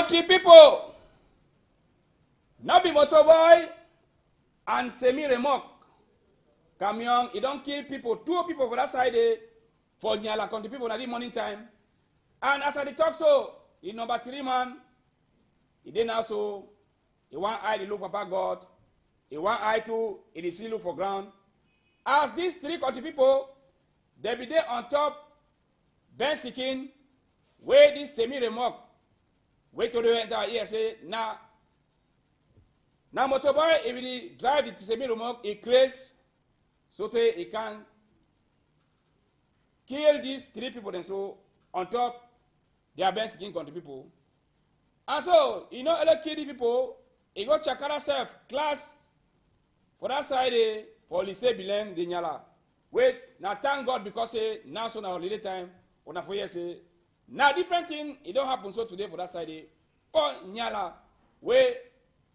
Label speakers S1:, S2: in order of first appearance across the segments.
S1: Country people, not be motorboy and semi-remorque. Camion, it don't kill people. 2 people for that side for Nyala country people at the morning time. And as I talk so, the number 3 man, he didn't also, he want eye to look Papa God, he want eye to, he is still look for ground. As these 3 country people, they be there on top, Ben Sikin, where this semi-remorque, wait till they enter here, say, now motorbike, if he drive the semi-remorque, he craze, so that he can kill these 3 people, and so on top, they are Ben Sikin country people. And so, you know, kill the people, he go Chakara self, class, for that side, for Lycée Bilen, de Nyala. Wait, now thank God because now so now holiday time, on a 4 years, now different thing, it don't happen so today for that side, for Nyala, where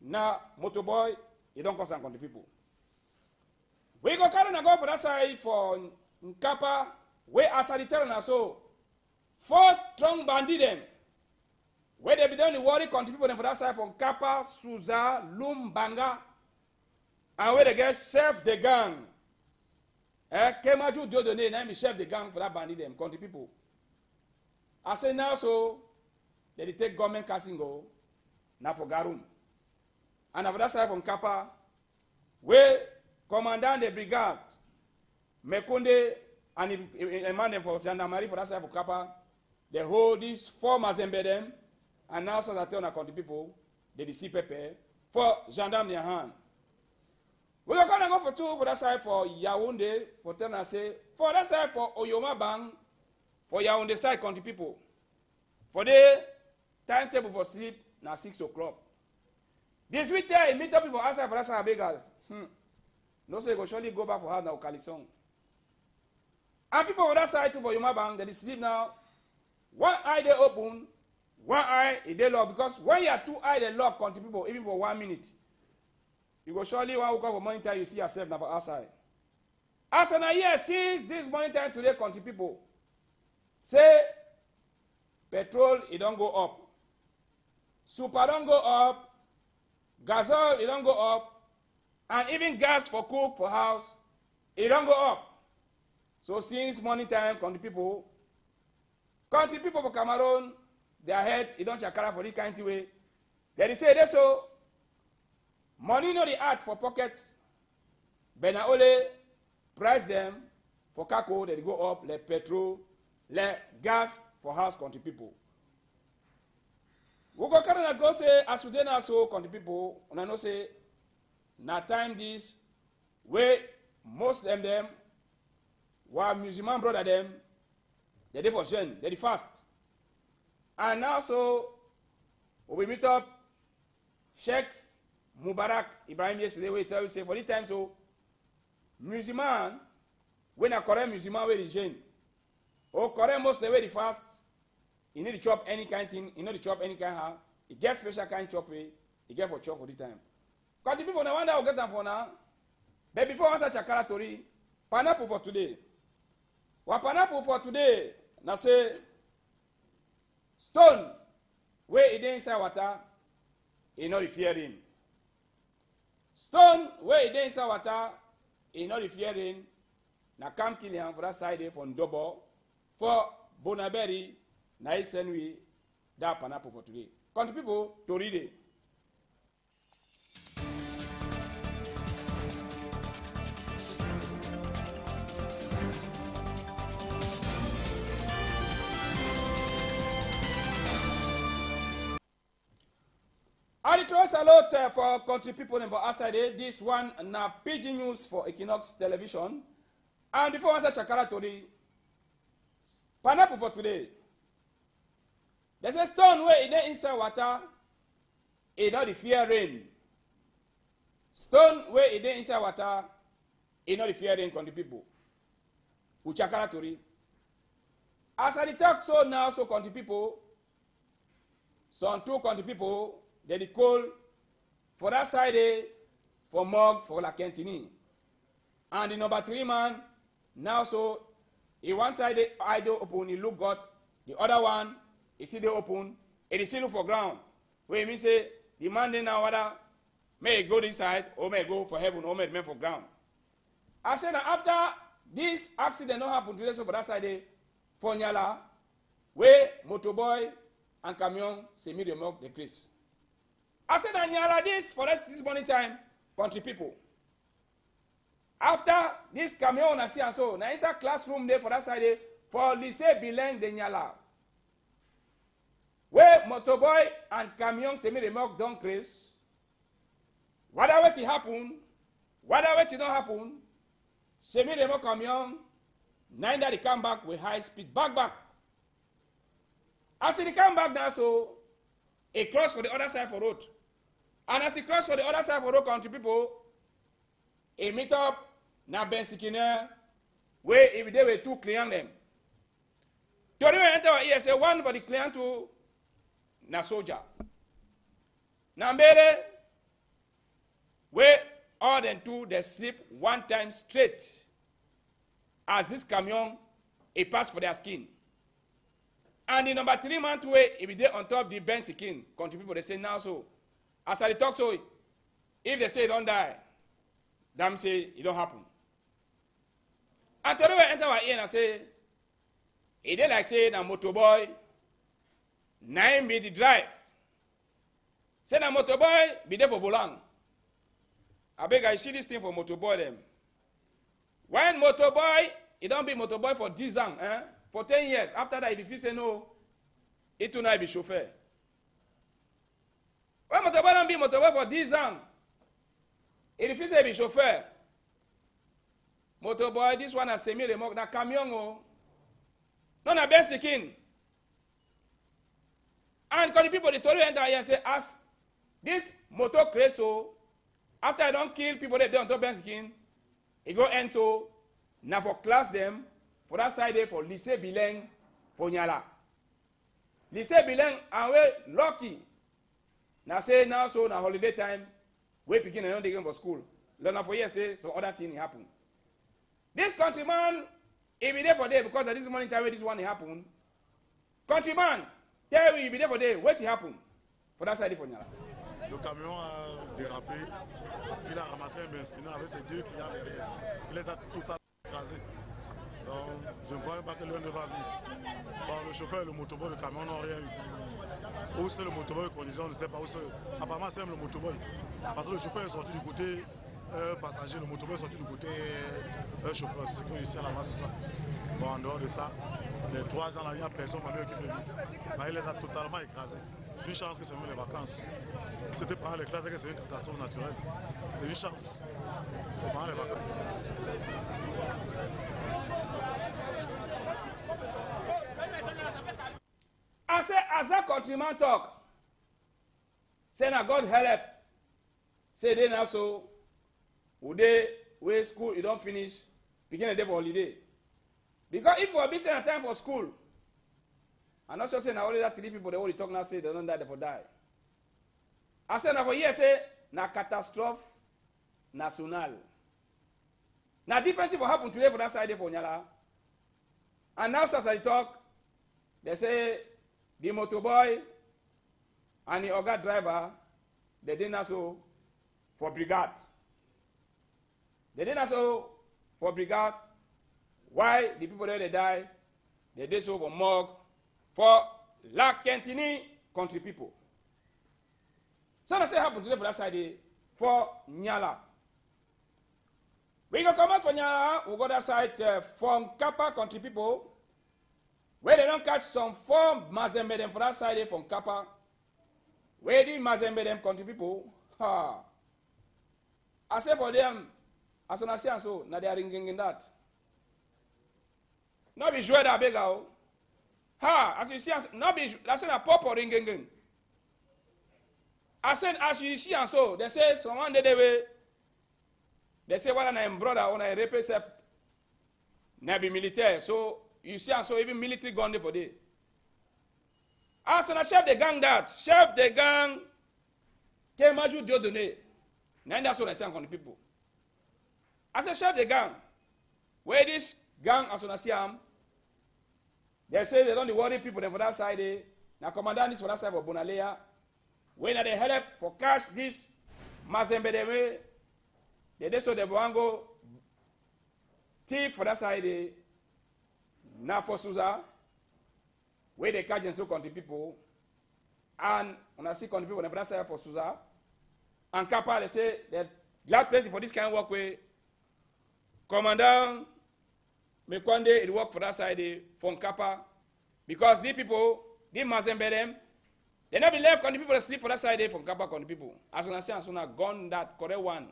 S1: now motorboy, it don't concern country people. We go carry go for that side for Nkapa, where as I tell now so, 4 strong bandit them, where they be done the worry country people for that side from Nkapa, Suza, Lumbanga, and where they get chef the gang. Kemaju Dodone, name is chef the gang for that bandit them, country people. I say now so, they take government casting go, now for Garum. And after that side from Kappa, where commandant the brigade, Mekunde, and a man for Gendarmerie for that side for Kappa, they hold these 4 Mazembe them, and now so that tell country people, they see Pepe, for gendarme in hand. We are going to go for 2 for that side for Yaoundé, for tell us say, for that side for Oyoma Bang, for Yaoundé side country people. For the timetable for sleep, now 6 o'clock. This week there, meet up for outside for that side Begal. No say go surely go back for house now Kalisong. And people on that side too for Yoma Bang, they sleep now. One eye they open, one eye they lock, because when you have 2 eyes they lock country people, even for 1 minute. You go surely one wake up for morning time, you see yourself now for outside. As an year, since this morning time today, country people say petrol, it don't go up. Super don't go up. Gasol, it don't go up. And even gas for cook, for house, it don't go up. So since morning time, country people for Cameroon, their head, it don't chakara for this kind of way. They say this so, money no the art for pocket. Benaole price them for kako, they go up, like petrol, like gas for house country people. We go carry go say as we dey now so country people, una know say na time this where most them while musulman brother them, they dey for jeûne, they dey fast. And now so we meet up Sheikh Mubarak Ibrahim yesterday we tell you say for this time so musulman when a correct musulman wey dey jeûne or correct most the way dey fast. You need to chop any kind of thing, you know to chop any kind of how. You get special kind of chop way, you get for chop for the time. Because the people now wonder will get them for now. But before I say Chakara Tori, pineapple for today. What pineapple for today? Now say stone where it inside water, it not fearing. Stone where it inside water, it not fearing. Now come kill him for that side for Ndobo, for Bonaberry. Now send we that pineapple for today. Country people to read it. I trust a lot for country people and for outside. This one now PG News for Equinox Television. And before I say Chakara Tori, pineapple for today. There's a stone where it is inside water, it not the fear rain. Stone where it is inside water, it not the fear rain country people. Uchakara Tori. As I talk so now, so country people, some 2 country people, they call for that side for Mog for La Kentini. And the number 3 man, now so, he one side eye door open, he look God, the other one, you see they open, it is still for ground. Where mean say, the man dey now whether may go this side or may go for heaven or may remain for ground. I said that after this accident don't happen today, so for that side for Nyala, where motorboy and camion say me remove the crease. I said that Nyala this for us this morning time, country people. After this camion I see and so, now inside classroom there for that side for lycée bilingue de Nyala. Where motorboy and camion say me remove don't crease. Whatever it happen, whatever it don't happen, say me remove camion, neither they come back with high speed, back. As he come back now, so he cross for the other side for road. And as he cross for the other side for road, country people, he meet up na Ben Sikine, where if they were two clients them. To enter our ear, say one for the client to na soldier. Na mbere, where all them two they sleep one time straight. As this camion, it pass for their skin. And the number 3 month way, if they on top the Ben Sikin, country people they say now so. As I talk so, if they say don't die, them say it don't happen. And today we enter our ear and say, it dey like say na motorboy, na him be the drive. Say na motorboy be there for volant. I beg I see this thing for motorboy them. When motorboy, it don't be motorboy for 10 ans, for 10 years. After that, if he say no, it will not be chauffeur. When motorboy don't be motorboy for 10 ans, if he say be chauffeur, motorboy, this one has semi-remorque, na camion, oh. No, na Ben Sikin. And because the people, they told you enter here and say, as this motor craze, so, after I don't kill people, they don't Ben Sikin, it go end so, now for class them, for that side there, for lycée bilingue, for Nyala. Lycée bilingue, and we lucky. Now say now so, now holiday time, we begin another game for school. Learn for years, say, so other thing happen. This countryman, he be there for day because at this morning time where this one happen. Countryman, tell you be there for day, what's happen? For that side for Nyala.
S2: Le camion a dérapé, il a ramassé un Benskina avec ses 2 clients derrière. Il les a totalement écrasés. Donc, je ne crois pas que l'un ne va vivre. Bon, le chauffeur et le motoboy, le camion n'ont rien eu. Où c'est le motoboy conduisait, on ne sait pas où c'est. Apparemment, c'est même le motoboy. Parce que le chauffeur est sorti du côté passager, le motoboy est sorti du côté chauffeur. C'est que ici à la base, tout ça. Bon, en dehors de ça, les 3 gens là, il n'y a personne parmi eux qui peut vivre. Bah, il les a totalement écrasés. Une chance que c'est même les vacances. C'était pendant les classes que c'est une catastrophe naturelle. C'est une chance. C'est pendant les vacances.
S1: I say, as a countryman talk, say na God help. Say they now so, would they where school you don't finish, begin a day for holiday. Because if we are busy time for school, I'm not sure saying now only that 3 people they only talk now say they don't die, they for die. I say now for years say na catastrophe national. Now different thing will happen today for that side for Nyala. And now as I talk, they say the motorboy and the Oga driver, they didn't so for brigade. They didn't so for brigade. Why the people there they die? They did so for morgue for La Kentini country people. So that's what happened today for that side for Nyala. We go come out for Nyala, we go that side from Kappa country people. Where they don't catch some 4 Mazembe them for that side from Kappa. Where the Mazembe them country people, ha. I say for them, as soon as I say so, now they are ringing in that. Not be sure that big out. Ha, as you see, not be, I said a pop or ringing. I said, as you see and so, they say, someone they say, well, I'm brother, when I rape self, now be military. So, you see and so, even military gone there for day. As a chef de gang that, chef de gang, Kemaju Diodone. Now that's what I say on the people. As a chef de gang, where this gang, as soon as they say they don't worry people for that side. Now, commandant is for that side for Bonalea. when they help for cash this Mazembe, they so they go thief for that side, now for Suza, where they catch and so country people, and when I see country people, never say for Suza, and Kappa, they say they're glad plenty for this kind of work way. Commandant Mekwande, it work for that side from Kappa, because these people, these Mazembe them, they never left country people to sleep for that side from Kappa country people. As soon as I say, gone that correct one.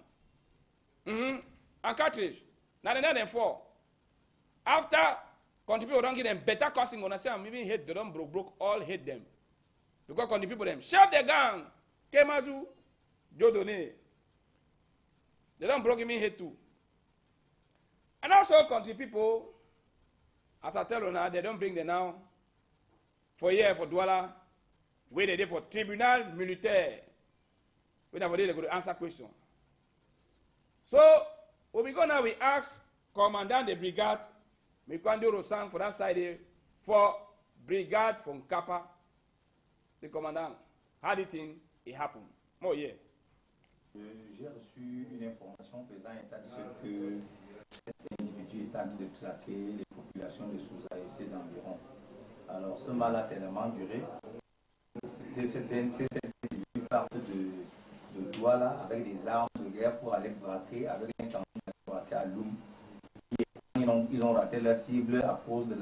S1: And cartridge. Now they four. After country people don't give them better costing, when I say I'm even hate, they don't broke, all hate them. Because country people them, chef the gang, Kemazu, Jodone. They don't broke even hate too. And also country people, as I tell you now, they don't bring them now for here for Douala, where they did for tribunal militaire. Whenever they go to answer question. So when we go now, we ask Commandant de Brigade, Mekwande Rosang for that side for Brigade from Kappa. The Commandant, how did it happen? Oh yeah.
S3: J'ai reçu une information faisant état de ce que cet individu est en train de traquer les populations de Souza et ses environs. Alors ce mal a tellement duré. Ces individus partent de Douala avec des armes de guerre pour aller braquer avec l'intention de braquer à Loum. Ils ont raté la cible à cause de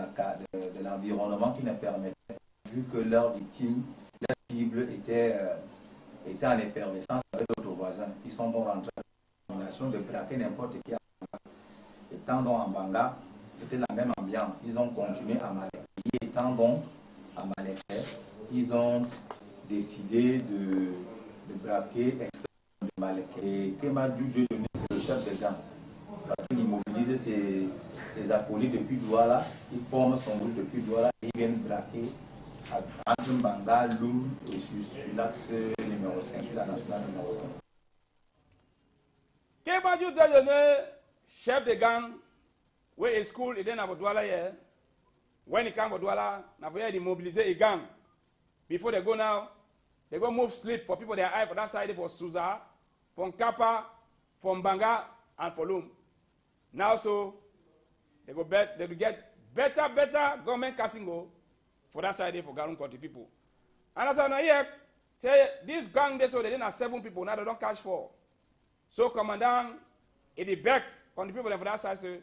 S3: l'environnement qui ne permettait pas, vu que leur victime, la cible était en effervescence avec d'autres voisins. Ils sont donc rentrés dans la détermination de braquer n'importe qui. Étant donc en Banga, c'était la même ambiance. Ils ont continué à Malek. Étant donc à Malek, ils ont décidé de braquer extrêmement de Malek. Et Kemadou Dieudonné, c'est le chef de gang. Parce qu'il mobilise ses acolytes depuis Douala, il forme son groupe depuis Douala et ils viennent braquer entre Mbanga, Loum et sur l'axe numéro 5, sur la nationale numéro 5.
S1: Kemadou Dieudonné, chef de gang, where a school he didn't have Douala here. When he come to Douala, now they mobilize a gang. Before they go now, they go move sleep for people they are for that side for Suza, from Kappa, from Banga, and for Loum. Now so they go they will get better government casino for that side for Garun country people. And as I here say this gang they so they didn't have 7 people, now they don't catch 4. So commandant it is back country people for that side say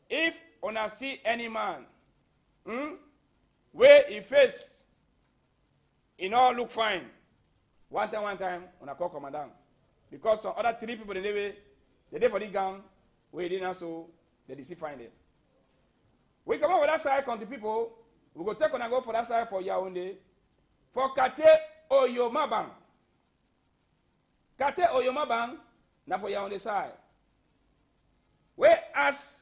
S1: if una see any man where he face he not look fine. One time una call commandant. Because some other 3 people they did for the gang we didn't also they did find it. We come over that side country people, we go take on and go for that side for Yaoundé, for Kate Oyomabang. Kate Oyomabang, now for Yaoundé side. We ask,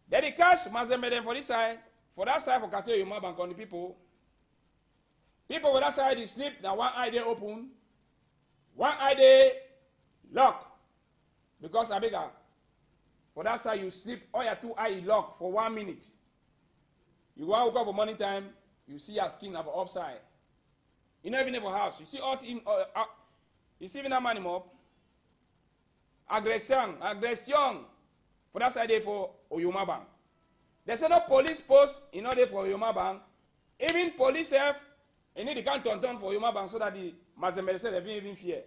S1: then the cash Mazembe for this side, for that side for Kate Oyomabang country people. People with that side they sleep, now one eye they open, one eye they lock. Because Abega, for that side you sleep, all your 2 eyes lock for 1 minute. You go out for morning time, you see your skin have upside. You know even in your house, you see all in you see even that man up. Aggression. For that side there for Oyomabang. There's no police post in order for Oyomabang. Even police have and they can't turn for Oyomabang so that the Mazembe say they even fear.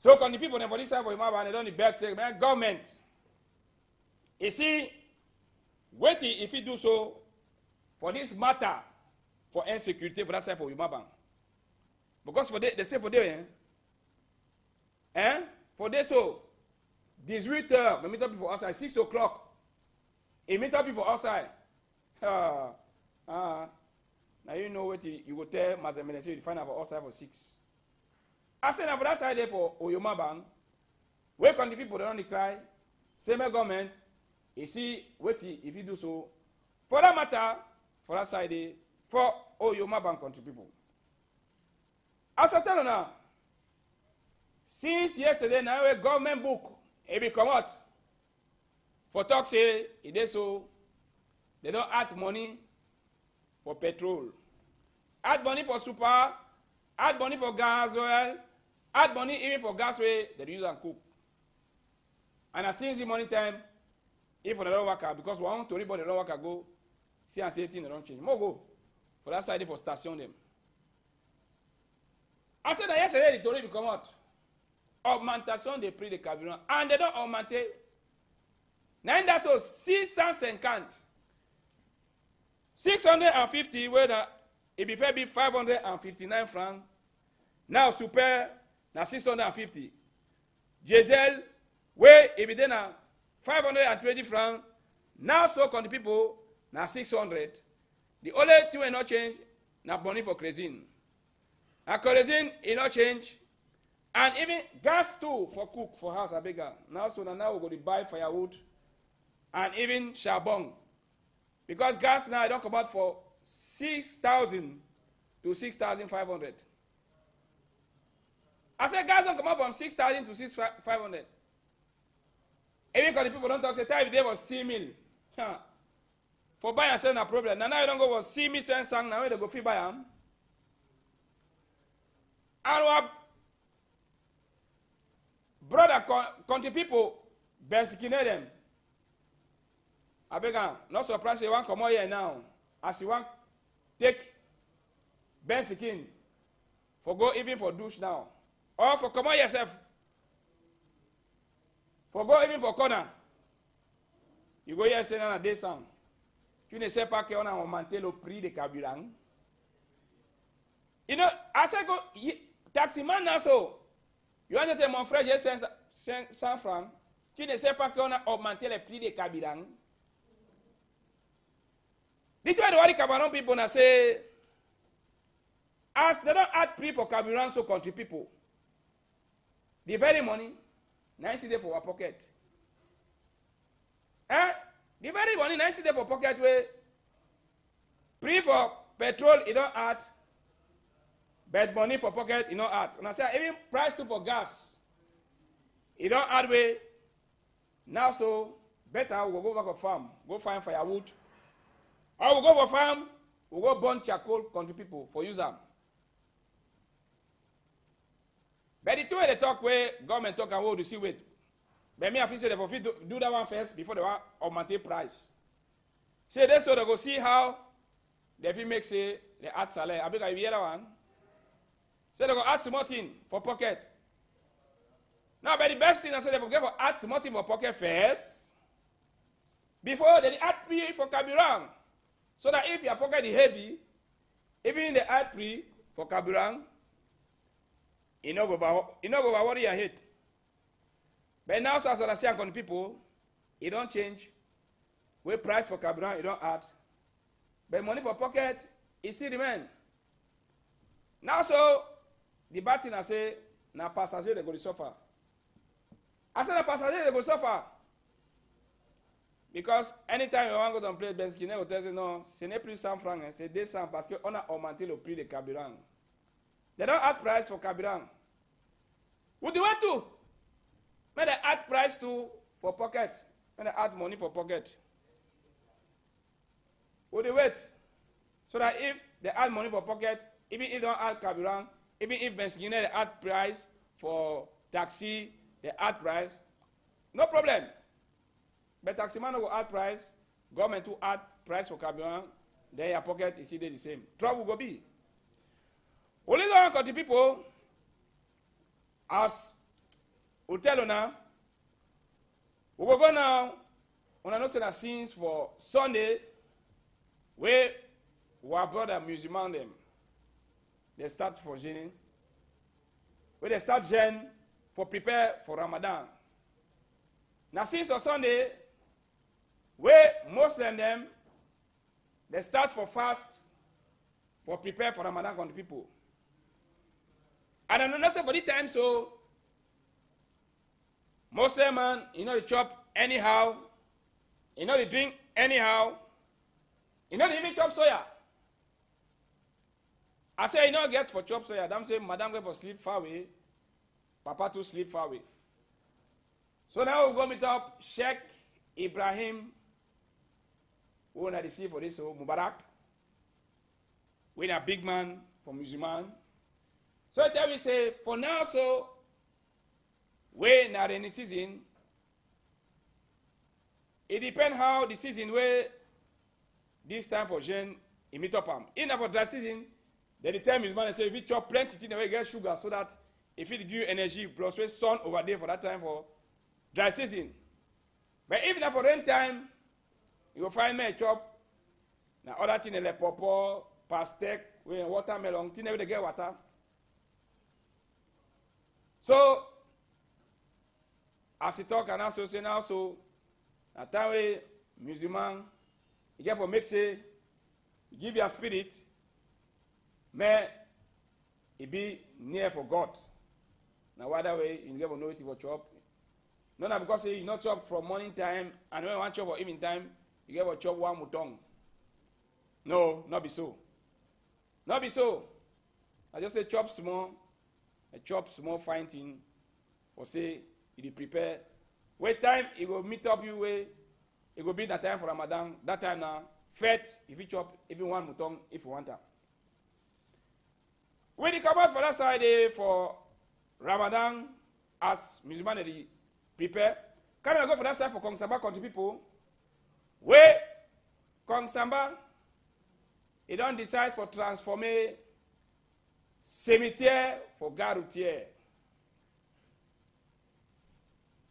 S1: So when the people for this side for Oyomabang, they don't beg say, man, government. You see, wait if you do so for this matter for insecurity for that side for Oyomabang. Because for they say for them, for they so 18 heures, they meet up people outside, 6 o'clock. They meet up people outside. Now you know what you go tell Mazembe say you find out outside for 6. I say now for that side there for Oyomabang, where can the people don't cry, same government, you see what if you do so. For that matter, for that side there, for Oyomabang country people. As I tell you now, since yesterday now a government book, it be come out. For talk say, it is so, they don't add money for petrol. add money for super, add money for gas oil, add money even for gas way they use and cook. And as since the morning time, if they don't work out, because one to everybody don't work out, go see and say things they don't change. More go for that side for station them. I said that yesterday the Tory will come out. Augmentation des prix de carburant. And they don't augment. Now that was 650. 650 where it before be 559 francs. Now super na 650. Diesel where it be then 520 francs. Now so can the people na 600. The only thing will not change na money for kerosene. And kerosene it not change. And even gas too for cook for house are bigger. Now so now we go to buy firewood and even charbon. Because gas now I don't come out for 6,000 to 6,500. I said gas don't come out from 6,000 to 6,500. Even because the people don't talk, say time they was 6 mil. For buy and sell no problem. Now you don't go for 6 mil cents now they go free buy them. And our brother country people bensikine them. I beg you, not surprised you want to come out here now. As you want take bensikin for go even for douche now. Or for come out yourself. For go even for corner. You go here say na day sound. Tu ne sais pas qu'on a augmenté le prix de carburant. You know, I said go taxi man now so. You want to tell mon frère j'ai 500 francs. Tu ne sais pas qu'on a augmenté le prix de carburant. This is why the Cameroon people now say, as they don't add prix for carburant, so country people, the very money, now see there for our pocket. The very money, now see there for pocket where prix for petrol, it don't add, but money for pocket, it don't add. And I say, even price too for gas, it don't add way. Now so, better we'll go back to farm, go find firewood. Or we'll go for farm, we'll go burn charcoal, country people, for use them. But the two way they talk where government talk and what you see with. But me, I feel say they for do that one first before they want augment price. Say this so they go see how they feel make say they add salary. I beg you hear that one. Say they go add small thing for pocket. Now, but the best thing I say they forget for add small thing for pocket first. Before they add pay for carburant. So that if your pocket is heavy, even the add pre for carburant, you know go worry your head. But now, so as I say, on people, it don't change. We price for carburant, it don't add. But money for pocket, it still remain. Now, so the bad thing I say, now passenger they go to suffer. I say the passenger they go suffer. Because anytime you want to go to play Benskine, vous dites non, ce n'est plus 100 francs, c'est 200 parce qu'on a augmenté le prix de carburant. They don't add price for carburant. Would you want to? May they add price to for pocket. May they add money for pocket. Would you wait? So that if they add money for pocket, even if they don't add carburant, even if Benskine they add price for taxi, they add price, no problem. But taxi man will add price, government will add price for carburant, then your pocket is still the same. Trouble will be. Only the country people, as we tell you now, we will go now, we are not saying scenes for Sunday, where our brother musulman them, they start for jeûning, where they start jeûn for prepare for Ramadan. Now since on Sunday, where Muslim them, they start for fast, for prepare for Ramadan on the people. And I don't say for the time so, Muslim man, you know, they chop anyhow, you know, they drink anyhow, you know, they even chop soya. I say, you know, get for chop soya. Them say, Madam go for sleep far away, Papa to sleep far away. So now we go meet up Sheikh Ibrahim, who want to receive for this Mubarak. when a big man from Musulman. So tell me say, for now, so, when at any season, it depends how the season where this time for Jane, it meet up. In for dry season, then the time is man say if you chop plenty thing away get sugar so that if it give you energy plus with sun over there for that time for dry season. But even for rain time, you will find me chop now other thing like pawpaw, pastek, watermelon, thing they get water. So as he talk and also say now so at time way Musulman, you get for make say you give your spirit, may it be near for God. Now, why that way you never know it for chop? No, because you not chop from morning time, and when you want chop for evening time, you get for chop one mutong. No, not be so. Not be so. I just say chop small, a chop small fine thing, for say you prepare. Wait time, it will meet up you way. It will be that time for Ramadan. That time now, fat if you chop even one mutong if you want that. When you come out for that side for Ramadan, as Musulman prepare, can I go for that side for Kong Samba country people? Where Kong Samba, he don't decide for transformer cemetery for garoutier.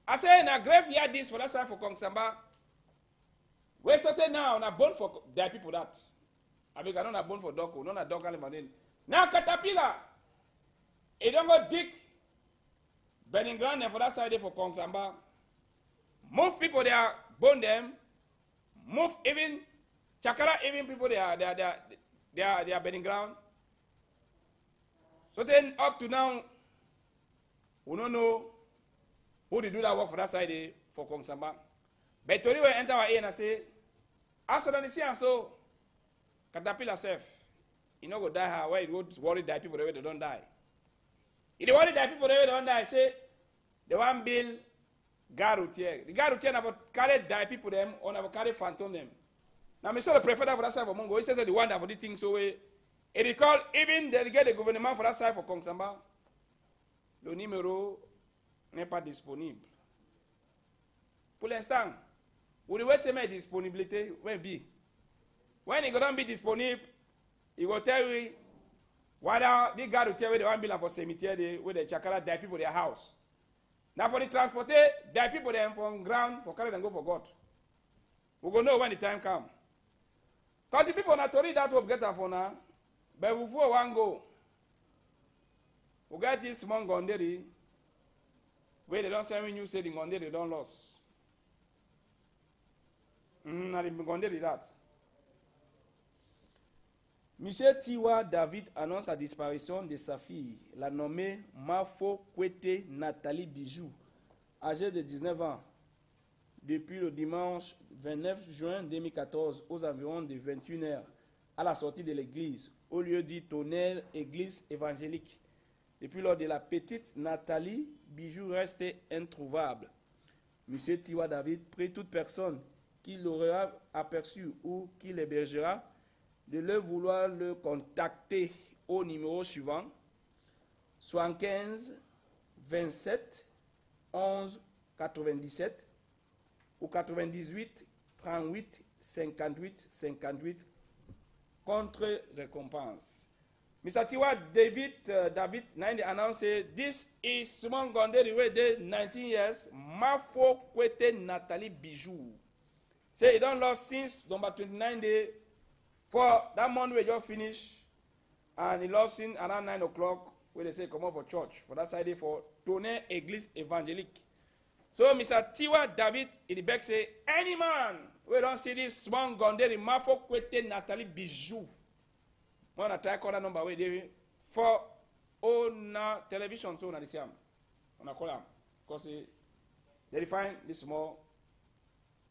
S1: I say in a graveyard this for that side for Kong Samba. We certain now na born for their people that. I mean, I don't have born for dog, no na dog animal. Now caterpillar, it don't go dig burning ground for that side for Kong Samba. Move people there, bone them. Move even Chakara, even people they are burning ground. So then up to now, we don't know who they do that work for that side for Kong Samba. But Tori will enter our ear and say, as for the sea and so, caterpillar self, you know go die how why you go worry die people the way they don't die. If they worry die people the way they don't die, say they want build garoutier. The garoutier never carry die people them or never carry phantom them. Now me sort of prefer that for that side for Mongo. He says the one that for the thing so way. It is called even they get the gouvernement for that side for Kong Samba. Le numéro n'est pas disponible. Pour l'instant, vous devez se mettre disponibilité, when be. When it don't be disponible, he will tell you whether the guy will tell you the one bill for cemetery where the chakara die people their house. Now for the transporter, die people them from ground for carry and go for God. We go know when the time come. Country people not to read that will get them for now, but before one go, we get this small gonderi where they don't say when you say the gonderi they don't lose. Not the gonderi that. Monsieur Tiwa David annonce la disparition de sa fille, la nommée Mafo Kwete Nathalie Bijou, âgée de 19 ans, depuis le dimanche 29 juin 2014 aux environs de 21h à la sortie de l'église, au lieu du Tonnerre Église évangélique. Depuis lors de la petite Nathalie Bijou restait introuvable. Monsieur Tiwa David prie toute personne qui l'aura aperçu ou qui l'hébergera de leur vouloir le contacter au numéro suivant 75 27 11 97 ou 98 38 58 58 contre récompense. Mr. Tiwa David announced this is Simon Gonde way de 19 years Mafo Kwete Nathalie Bijou. Say he don't lost since number 29 day. For that month we just finished, and he lost in around 9 o'clock, where they say come out for church, for that side for Tonnerre Église évangélique. So Mr. Tiwa David, in the back say, any man, we don't see this small gun there, Mafo Kwete Nathalie Bijou. When I try call that number, where they for on television, so on the same. On a call them, because they define this small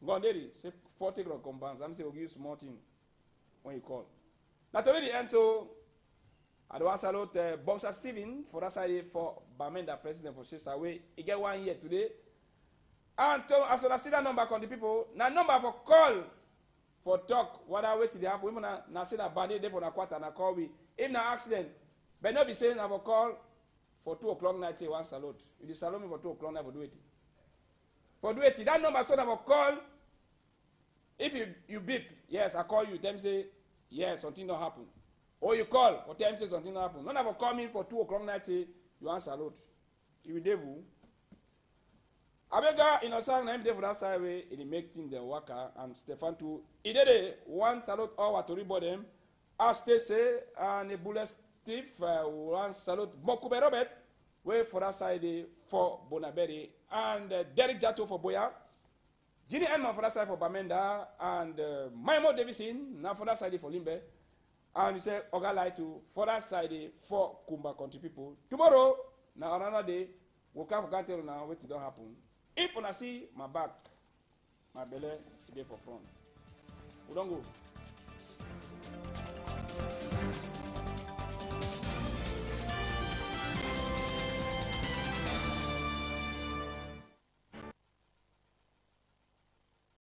S1: gun there, say 40 compounds. I'm saying we'll give you small thing. When you call. Not already end so I don't want to salute Bouncer Steven for that side for Bamenda president for Chesaway. He get 1 year today. And as I see that number on the people, now number for call for talk whether wetin dey happen. Even na say na bad dey for na quarter na call we. If na accident, but no be saying na for call for 2 o'clock night say one salute. You dey salute me for 2 o'clock night for do it. For do it. That number so na for call. If you beep, yes, I call you. Tell me say yes, something not happen. Or you call for tell me say something not happen. None of call me for 2 o'clock night say you want salute. You will devil. Abega in Osang na him dey for that side way he make things the worker and Stefan too. He did one salute all to report them. As they say and a bullet Steve one salute Mokube Robert way for that side for Bonaberi and Derek Jato for Boya. Ginny Edman for that side for Bamenda and Maimo Davison now for that side for Limbe. And we say Oga Lightu for that side for Kumba country people. Tomorrow, now another day, we'll come for Gantero now, what don't happen. If when I see my back, my belly, day for front. We don't go.